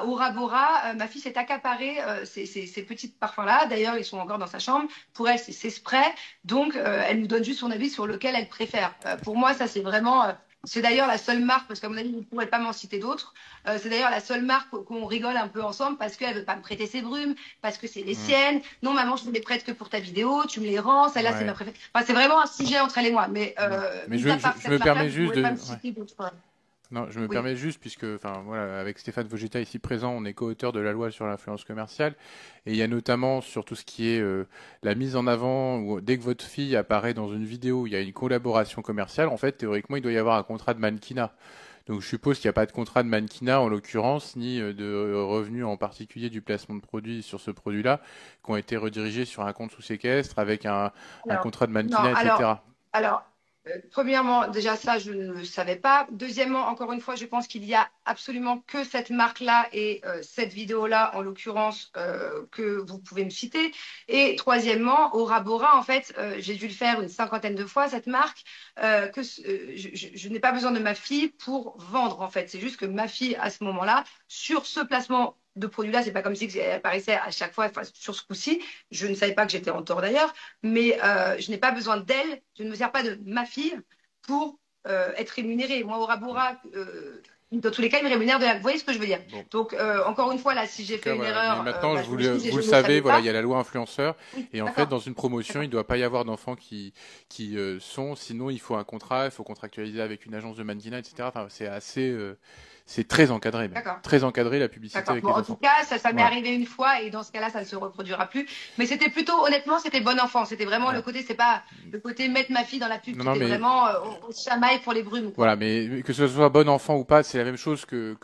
B: Aura Bora, ma fille s'est accaparée ces petits parfums-là. D'ailleurs, ils sont encore dans sa chambre. Pour elle, c'est spray. Donc, elle nous donne juste son avis sur lequel elle préfère. Pour moi, ça, c'est vraiment... c'est d'ailleurs la seule marque, parce qu'à mon avis, vous ne pourrez pas m'en citer d'autres. C'est d'ailleurs la seule marque qu'on rigole un peu ensemble parce qu'elle ne veut pas me prêter ses brumes, parce que c'est les siennes. Non, maman, je ne les prête que pour ta vidéo, tu me les rends, celle-là, c'est ma préférée. Enfin, c'est vraiment un sujet entre elle et moi. Mais
A: je me permets juste de... Non, je me
B: Oui.
A: permets juste, puisque, enfin, voilà, avec Stéphane Vogetta ici présent, on est co-auteur de la loi sur l'influence commerciale, et il y a notamment sur tout ce qui est la mise en avant, où dès que votre fille apparaît dans une vidéo, il y a une collaboration commerciale, en fait, théoriquement, il doit y avoir un contrat de mannequinat. Donc je suppose qu'il n'y a pas de contrat de mannequinat en l'occurrence, ni de revenus en particulier du placement de produits sur ce produit-là, qui ont été redirigés sur un compte sous séquestre avec un contrat de mannequinat, etc.
B: Alors, premièrement, déjà ça, je ne le savais pas. Deuxièmement, encore une fois, je pense qu'il y a absolument que cette marque-là et cette vidéo-là, en l'occurrence, que vous pouvez me citer. Et troisièmement, Aura Bora, en fait, j'ai dû le faire une 50aine de fois, cette marque, je n'ai pas besoin de ma fille pour vendre, en fait. C'est juste que ma fille, à ce moment-là, sur ce placement de produits-là, c'est pas comme si elle apparaissait à chaque fois, enfin, sur ce coup-ci. Je ne savais pas que j'étais en tort d'ailleurs, mais je n'ai pas besoin d'elle, je ne me sers pas de ma fille pour être rémunérée. Moi, Aura Bora, dans tous les cas, il me rémunère de la... Vous voyez ce que je veux dire?
A: Bon.
B: Donc, encore une fois, là, si j'ai fait une erreur...
A: Mais maintenant, vous le savez, voilà, il y a la loi influenceur, et en fait, dans une promotion, il ne doit pas y avoir d'enfants qui sont, sinon il faut un contrat, il faut contractualiser avec une agence de mannequinat, etc. Enfin, c'est assez... c'est très encadré, même. Très encadré la publicité avec les enfants.
B: En tout cas, ça m'est arrivé une fois et dans ce cas-là, ça ne se reproduira plus. Mais c'était plutôt, honnêtement, c'était bon enfant. C'était vraiment le côté, c'est pas le côté mettre ma fille dans la pub. C'était vraiment, on se chamaille pour les brumes.
A: Voilà, mais que ce soit bon enfant ou pas, c'est la même chose que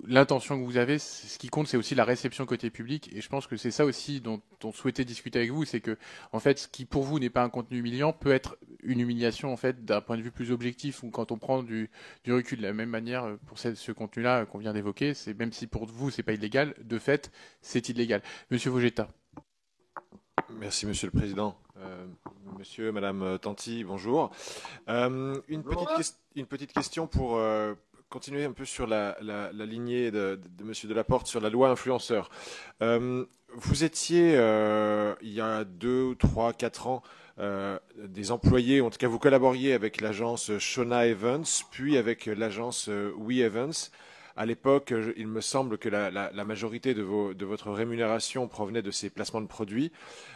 A: l'intention que vous avez. Ce qui compte, c'est aussi la réception côté public. Et je pense que c'est ça aussi dont on souhaitait discuter avec vous, c'est que, en fait, ce qui pour vous n'est pas un contenu humiliant peut être une humiliation, en fait, d'un point de vue plus objectif ou quand on prend du recul. De la même manière, pour ce contenu-là qu'on vient d'évoquer, c'est même si pour vous c'est pas illégal, de fait c'est illégal. Monsieur Vogetta.
E: Merci Monsieur le Président. Monsieur, Madame Tanti, bonjour. Une petite question pour continuer un peu sur la lignée de Monsieur Delaporte sur la loi influenceur. Vous étiez il y a 2, 3, 4 ans des employés, en tout cas vous collaboriez avec l'agence Shona Evans, puis avec l'agence We Evans. À l'époque, il me semble que la majorité de votre rémunération provenait de ces placements de produits.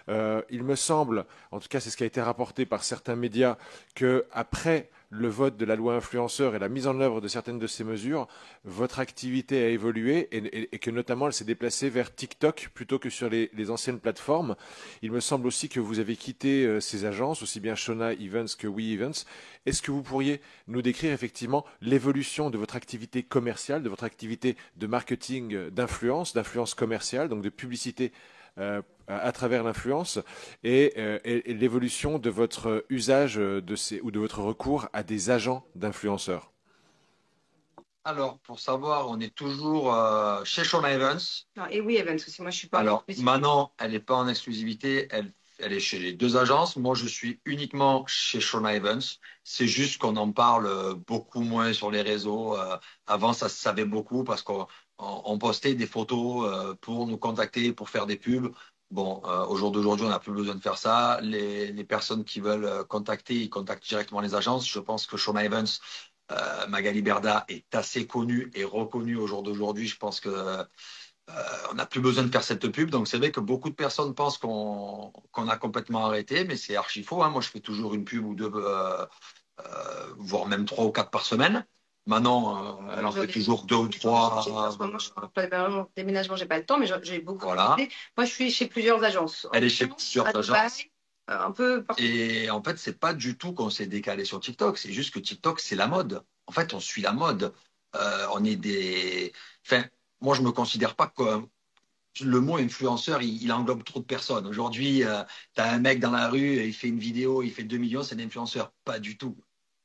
E: Il me semble, en tout cas c'est ce qui a été rapporté par certains médias, qu'après le vote de la loi influenceur et la mise en œuvre de certaines de ces mesures, votre activité a évolué et que notamment elle s'est déplacée vers TikTok plutôt que sur les anciennes plateformes. Il me semble aussi que vous avez quitté ces agences, aussi bien Shona Evans que We Evans. Est-ce que vous pourriez nous décrire effectivement l'évolution de votre activité commerciale, de votre activité de marketing d'influence commerciale, donc de publicité à travers l'influence et l'évolution de votre usage ou de votre recours à des agents d'influenceurs?
C: Alors, pour savoir, on est toujours chez Shona Evans.
B: Non, et oui, Evans aussi, moi je suis pas.
C: Alors, Manon, elle n'est pas en exclusivité, elle est chez les deux agences. Moi, je suis uniquement chez Shona Evans. C'est juste qu'on en parle beaucoup moins sur les réseaux. Avant, ça se savait beaucoup parce qu'on postait des photos pour nous contacter, pour faire des pubs. Bon, au jour d'aujourd'hui, on n'a plus besoin de faire ça. Les personnes qui veulent contacter, ils contactent directement les agences. Je pense que Shona Evans, Magali Berda est assez connue et reconnue au jour d'aujourd'hui. Je pense que on n'a plus besoin de faire cette pub. Donc, c'est vrai que beaucoup de personnes pensent qu'on a complètement arrêté, mais c'est archi faux, hein. Moi, je fais toujours une pub ou deux, voire même 3 ou 4 par semaine. Manon, elle en fait toujours 2 ou 3.
B: En ce moment, je suis en plein déménagement, j'ai pas le temps, mais j'ai beaucoup
C: Voilà.
B: de Moi, je suis chez plusieurs agences.
C: Elle est chez plusieurs agences.
B: Un peu partout.
C: Et en fait, c'est pas du tout qu'on s'est décalé sur TikTok. C'est juste que TikTok, c'est la mode. En fait, on suit la mode. On est des. Enfin, moi, je me considère pas comme. Le mot influenceur, il englobe trop de personnes. Aujourd'hui, tu as un mec dans la rue, il fait une vidéo, il fait 2 millions, c'est un influenceur. Pas du tout.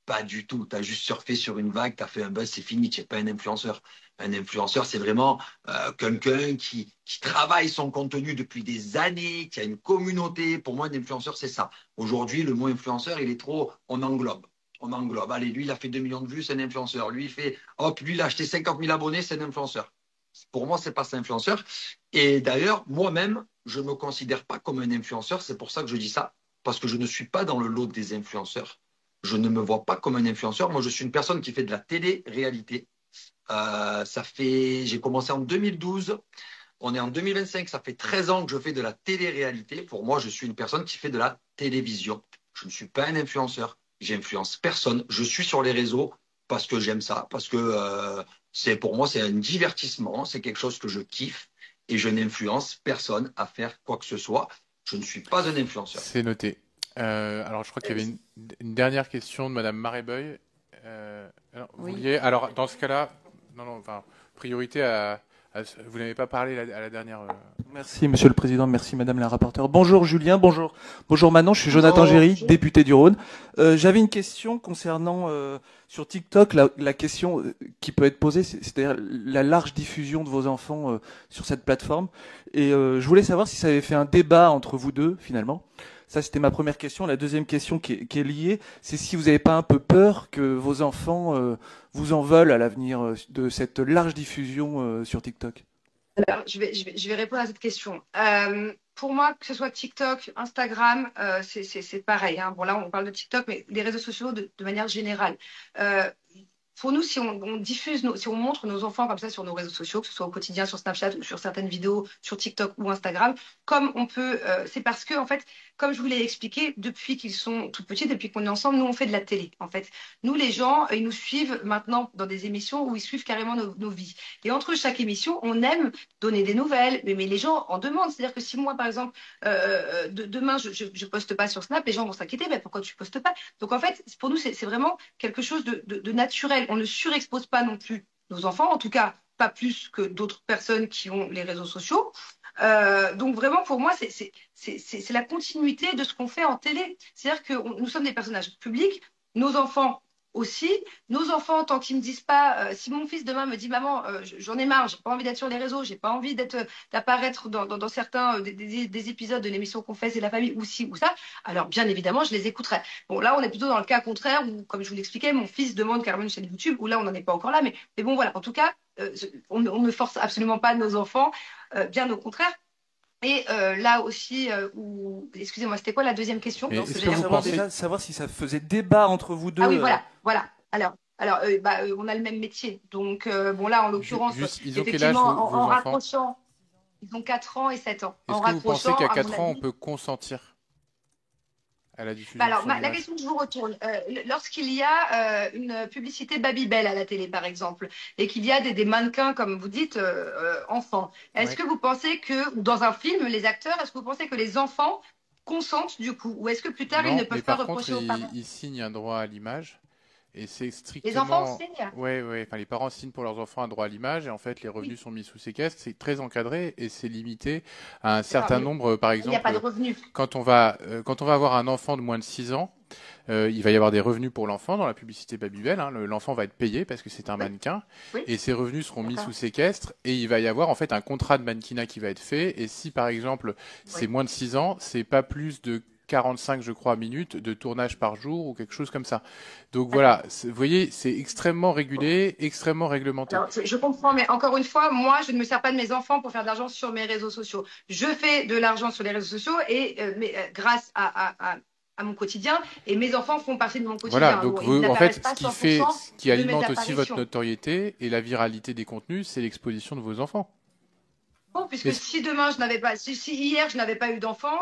C: Pas du tout. Tu as juste surfé sur une vague, tu as fait un buzz, c'est fini. Tu n'es pas un influenceur. Un influenceur, c'est vraiment quelqu'un qui travaille son contenu depuis des années, qui a une communauté. Pour moi, un influenceur, c'est ça. Aujourd'hui, le mot influenceur, il est trop. On englobe. On englobe. Allez, lui, il a fait 2 millions de vues, c'est un influenceur. Lui, il a acheté 50 000 abonnés, c'est un influenceur. Pour moi, c'est pas ça, influenceur. Et d'ailleurs, moi-même, je ne me considère pas comme un influenceur. C'est pour ça que je dis ça. Parce que je ne suis pas dans le lot des influenceurs. Je ne me vois pas comme un influenceur. Moi, je suis une personne qui fait de la télé-réalité. J'ai commencé en 2012. On est en 2025. Ça fait 13 ans que je fais de la télé-réalité. Pour moi, je suis une personne qui fait de la télévision. Je ne suis pas un influenceur. J'influence personne. Je suis sur les réseaux parce que j'aime ça. Parce que pour moi, c'est un divertissement. C'est quelque chose que je kiffe. Et je n'influence personne à faire quoi que ce soit. Je ne suis pas un influenceur.
A: C'est noté. Alors, je crois qu'il y avait une dernière question de Madame Marébeuil. Alors, dans ce cas-là, priorité vous n'avez pas parlé à la dernière.
F: Merci, Monsieur le Président. Merci, Madame la rapporteure. Bonjour, Julien. Bonjour Manon. Je suis Jonathan Géry, député du Rhône. J'avais une question concernant sur TikTok, la question qui peut être posée, c'est-à-dire la large diffusion de vos enfants sur cette plateforme. Et je voulais savoir si ça avait fait un débat entre vous deux, finalement. Ça, c'était ma première question. La deuxième question qui est liée, c'est si vous n'avez pas un peu peur que vos enfants vous en veulent à l'avenir de cette large diffusion sur TikTok.
B: Alors, je vais répondre à cette question. Pour moi, que ce soit TikTok, Instagram, c'est pareil, hein. Bon, là, on parle de TikTok, mais les réseaux sociaux de manière générale. Pour nous, si on diffuse, si on montre nos enfants comme ça sur nos réseaux sociaux, que ce soit au quotidien sur Snapchat ou sur certaines vidéos sur TikTok ou Instagram, comme on peut, c'est parce que, en fait, comme je vous l'ai expliqué, depuis qu'ils sont tout petits, depuis qu'on est ensemble, nous, on fait de la télé, en fait. Nous, les gens, ils nous suivent maintenant dans des émissions où ils suivent carrément nos vies. Et entre chaque émission, on aime donner des nouvelles, mais les gens en demandent. C'est-à-dire que si moi, par exemple, demain, je poste pas sur Snap, les gens vont s'inquiéter, mais pourquoi tu postes pas? Donc, en fait, pour nous, c'est vraiment quelque chose de naturel. On ne surexpose pas non plus nos enfants, en tout cas, pas plus que d'autres personnes qui ont les réseaux sociaux. Donc vraiment, pour moi, c'est la continuité de ce qu'on fait en télé. C'est-à-dire que nous sommes des personnages publics, nos enfants aussi. Nos enfants, tant qu'ils ne me disent pas, si mon fils demain me dit, maman, j'en ai marre, j'ai pas envie d'être sur les réseaux, j'ai pas envie d'apparaître dans certains des épisodes de l'émission qu'on fait, c'est la famille, ou ci ou ça, alors bien évidemment, je les écouterai. Bon, là, on est plutôt dans le cas contraire où, comme je vous l'expliquais, mon fils demande carrément une chaîne YouTube, où là, on n'en est pas encore là, mais bon, voilà. En tout cas, on ne force absolument pas nos enfants, bien au contraire. Et là aussi, excusez-moi, c'était quoi la deuxième question?
F: Est-ce que vous pensez déjà savoir si ça faisait débat entre vous deux?
B: Ah oui, voilà. Alors, on a le même métier. Donc, bon, là, en l'occurrence, effectivement, en raccrochant, ils ont 4 ans et 7 ans.
A: Est-ce que vous pensez qu'à 4 ans, on peut consentir à la diffusion?
B: Alors, la question que je vous retourne, lorsqu'il y a une publicité Babybel à la télé, par exemple, et qu'il y a des mannequins, comme vous dites, enfants, est-ce que vous pensez que, ou dans un film, les acteurs, est-ce que vous pensez que les enfants consentent du coup? Ou est-ce que plus tard, ils ne peuvent pas reprocher aux parents?
A: Ils signent un droit à l'image. Et c'est strictement.
B: Les enfants signent?
A: Oui. Enfin, les parents signent pour leurs enfants un droit à l'image et en fait, les revenus sont mis sous séquestre. C'est très encadré et c'est limité à un certain nombre. Par exemple,
B: il n'y a pas de revenus.
A: Quand on va avoir un enfant de moins de 6 ans, il va y avoir des revenus pour l'enfant dans la publicité Babybel. Hein. L'enfant va être payé parce que c'est un mannequin et ses revenus seront mis sous séquestre et il va y avoir en fait un contrat de mannequinat qui va être fait. Et si par exemple c'est moins de 6 ans, c'est pas plus de 45, je crois, minutes de tournage par jour ou quelque chose comme ça. Donc voilà, vous voyez, c'est extrêmement régulé, extrêmement réglementé.
B: Alors, je comprends, mais encore une fois, moi, je ne me sers pas de mes enfants pour faire de l'argent sur mes réseaux sociaux. Je fais de l'argent sur les réseaux sociaux et grâce à mon quotidien, et mes enfants font partie de mon quotidien.
A: Voilà, donc
B: Ils
A: en fait,
B: n'apparaissent pas
A: ce qui
B: de mes
A: alimente aussi votre
B: apparitions.
A: notoriété et la viralité des contenus, c'est l'exposition de vos enfants.
B: Bon, puisque si demain je n'avais pas, si hier je n'avais pas eu d'enfant,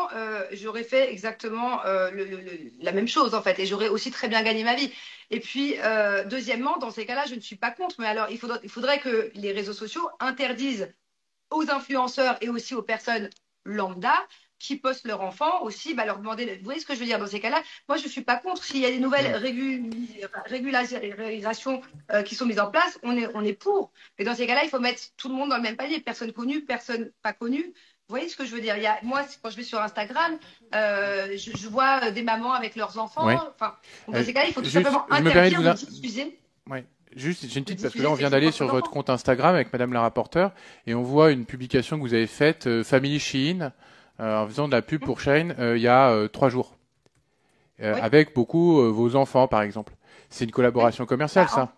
B: j'aurais fait exactement la même chose en fait, et j'aurais aussi très bien gagné ma vie. Et puis deuxièmement, dans ces cas-là, je ne suis pas contre, mais alors il faudrait que les réseaux sociaux interdisent aux influenceurs et aussi aux personnes lambda qui postent leur enfant aussi, leur demander. Vous voyez ce que je veux dire dans ces cas-là? Moi, je ne suis pas contre. S'il y a des nouvelles régulations qui sont mises en place, on est pour. Mais dans ces cas-là, il faut mettre tout le monde dans le même palier. Personne connue, personne pas connue. Vous voyez ce que je veux dire? Moi, quand je vais sur Instagram, je vois des mamans avec leurs enfants.
A: Ouais.
B: Enfin, dans ces cas-là, il faut tout
A: Juste,
B: simplement
A: je me permets de
B: interdire
A: vous
B: de diffuser.
A: Ouais. Juste, j'ai une petite, parce que
B: diffuser
A: là, on
B: ces
A: vient d'aller
B: images
A: sur
B: d'enfants.
A: votre compte Instagram avec Madame la rapporteure, et on voit une publication que vous avez faite, Family Shein, en faisant de la pub pour Shein, il y a 3 jours.
B: Oui.
A: Avec beaucoup vos enfants, par exemple. C'est une collaboration commerciale, ça?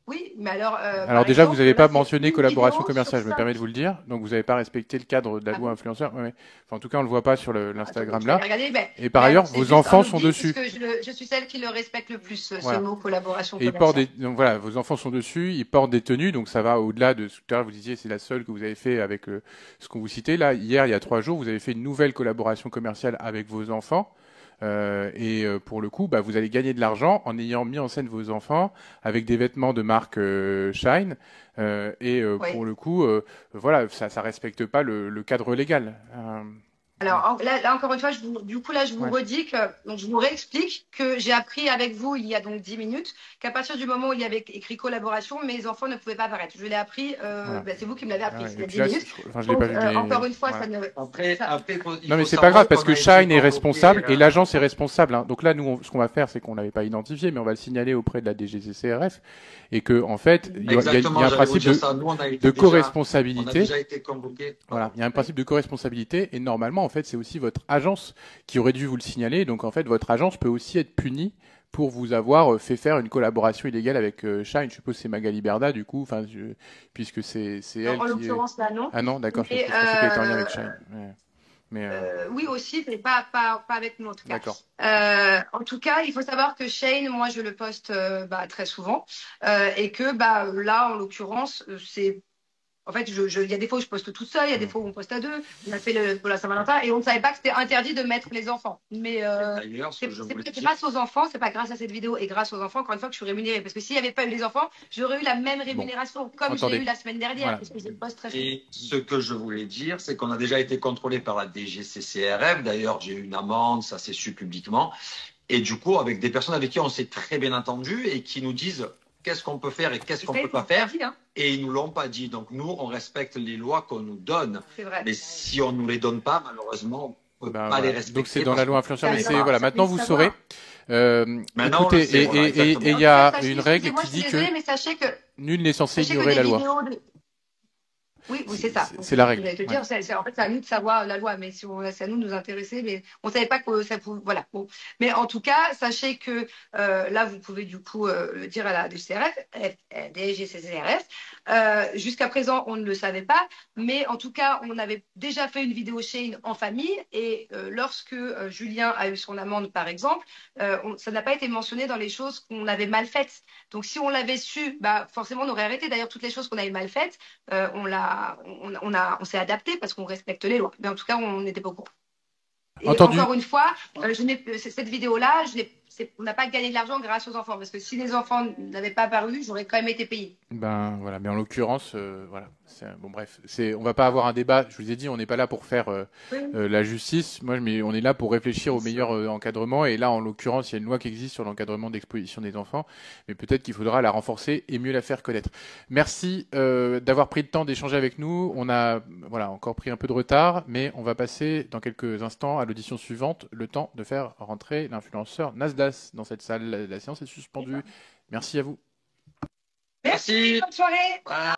B: Oui, mais alors.
A: Alors
B: par
A: déjà,
B: exemple,
A: vous n'avez
B: là,
A: pas
B: c'est
A: mentionné
B: une
A: collaboration
B: vidéo
A: commerciale,
B: sur
A: je me permets de vous le dire. Donc vous n'avez pas respecté le cadre de la
B: Ah
A: loi
B: bon
A: influenceur. Ouais. Enfin, en tout cas, on ne le voit pas sur l'Instagram
B: Attends,
A: là.
B: je vais regarder,
A: Et par ailleurs,
B: c'est
A: vos
B: juste
A: enfants
B: un
A: sont
B: oubli,
A: dessus.
B: puisque je suis celle qui le respecte le plus,
A: Voilà.
B: ce mot collaboration
A: Et ils portent
B: commerciale.
A: donc voilà, vos enfants sont dessus, ils portent des tenues, donc ça va au-delà de ce que tout à l'heure vous disiez, c'est la seule que vous avez fait avec ce qu'on vous citait. Là, hier, il y a 3 jours, vous avez fait une nouvelle collaboration commerciale avec vos enfants. Pour le coup, vous allez gagner de l'argent en ayant mis en scène vos enfants avec des vêtements de marque Shine.
B: Oui.
A: Pour le coup, voilà, ça respecte pas le cadre légal.
B: Alors là, encore une fois, je vous
A: Ouais.
B: redis donc je vous réexplique que j'ai appris avec vous il y a donc 10 minutes qu'à partir du moment où il y avait écrit collaboration, mes enfants ne pouvaient pas apparaître. Je l'ai appris,
A: Voilà.
B: c'est vous qui me l'avez appris,
A: Ouais.
B: il y a
A: Et
B: 10
A: puis là,
B: minutes.
A: je l'ai pas vu, mais
B: Encore une fois,
A: voilà.
B: ça ne.
C: Après,
A: Non, mais c'est pas grave parce que Shine est responsable et l'agence est responsable. Hein. Donc là, nous, ce qu'on va faire, c'est qu'on l'avait pas identifié, mais on va le signaler auprès de la DGCCRF et que, en fait, il y a un principe de co-responsabilité.
C: On a déjà été convoqués.
A: Voilà, il y a un principe de co-responsabilité et normalement, en fait, c'est aussi votre agence qui aurait dû vous le signaler. Donc, en fait, votre agence peut aussi être punie pour vous avoir fait faire une collaboration illégale avec Shine. Je suppose que c'est Magali Berda, du coup, puisque c'est elle
B: En
A: qui.
B: l'occurrence, là, non.
A: Ah non, d'accord, je
B: Et,
A: pensais qu'elle était en lien avec Shine. Ouais. Mais
B: oui aussi, mais pas avec nous en tout cas.
A: d'accord.
B: En tout cas, il faut savoir que Shane, moi je le poste très souvent et que là en l'occurrence c'est en fait il y a des fois où je poste toute seule, il y a des fois où on poste à deux. On a fait pour la Saint-Valentin et on ne savait pas que c'était interdit de mettre les enfants. Mais
C: D'ailleurs, ce
B: c'est
C: que je voulais dire,
B: grâce aux enfants, c'est pas grâce à cette vidéo et grâce aux enfants encore une fois que je suis rémunérée parce que s'il n'y avait pas eu les enfants, j'aurais eu la même rémunération comme
A: Attendez.
B: j'ai eu la semaine dernière
A: Voilà.
B: parce que je le poste très souvent.
C: Et ce que je voulais dire, c'est qu'on a déjà été contrôlé par la DGCCRF. D'ailleurs, j'ai eu une amende, ça s'est su publiquement. Et du coup, avec des personnes avec qui on s'est très bien entendu et qui nous disent qu'est-ce qu'on peut faire et qu'est-ce qu'on ne peut pas faire. Et ils nous l'ont pas dit. Donc nous, on respecte les lois qu'on nous donne.
B: C'est vrai.
C: Mais si on nous les donne pas, malheureusement, on peut pas les respecter.
A: Donc c'est dans la loi influenceur. Mais
B: Ça,
A: c'est voilà, maintenant vous saurez.
C: Maintenant,
A: Écoutez,
C: on le sait, voilà,
A: et il y a une règle qui dit que
B: mais sachez que
A: nul n'est censé
B: sachez que
A: ignorer
B: des
A: la loi.
B: vidéos Oui, c'est ça.
A: C'est la règle.
B: Je voulais te dire, en fait, c'est à nous de savoir la loi, mais c'est à nous de nous intéresser, mais on savait pas que ça pouvait. Voilà. Bon. Mais en tout cas, sachez que là, vous pouvez du coup le dire à la DGCCRF. Jusqu'à présent, on ne le savait pas, mais en tout cas, on avait déjà fait une vidéo Shane en famille, et lorsque Julien a eu son amende, par exemple, ça n'a pas été mentionné dans les choses qu'on avait mal faites. Donc, si on l'avait su, forcément, on aurait arrêté. D'ailleurs, toutes les choses qu'on avait mal faites, on s'est adapté parce qu'on respecte les lois. Mais en tout cas, on n'était pas au courant. Et
A: Entendu.
B: encore une fois, cette vidéo-là, on n'a pas gagné de l'argent grâce aux enfants. Parce que si les enfants n'avaient pas apparu, j'aurais quand même été payé.
A: Voilà, mais en l'occurrence, voilà. Bon, bref, on va pas avoir un débat. Je vous ai dit, on n'est pas là pour faire la justice. Mais on est là pour réfléchir au meilleur encadrement. Et là, en l'occurrence, il y a une loi qui existe sur l'encadrement d'exposition des enfants, mais peut-être qu'il faudra la renforcer et mieux la faire connaître. Merci d'avoir pris le temps d'échanger avec nous. On a encore pris un peu de retard, mais on va passer dans quelques instants à l'audition suivante. Le temps de faire rentrer l'influenceur Nasdaq dans cette salle. La séance est suspendue. Merci à vous.
B: Merci. Bonne soirée.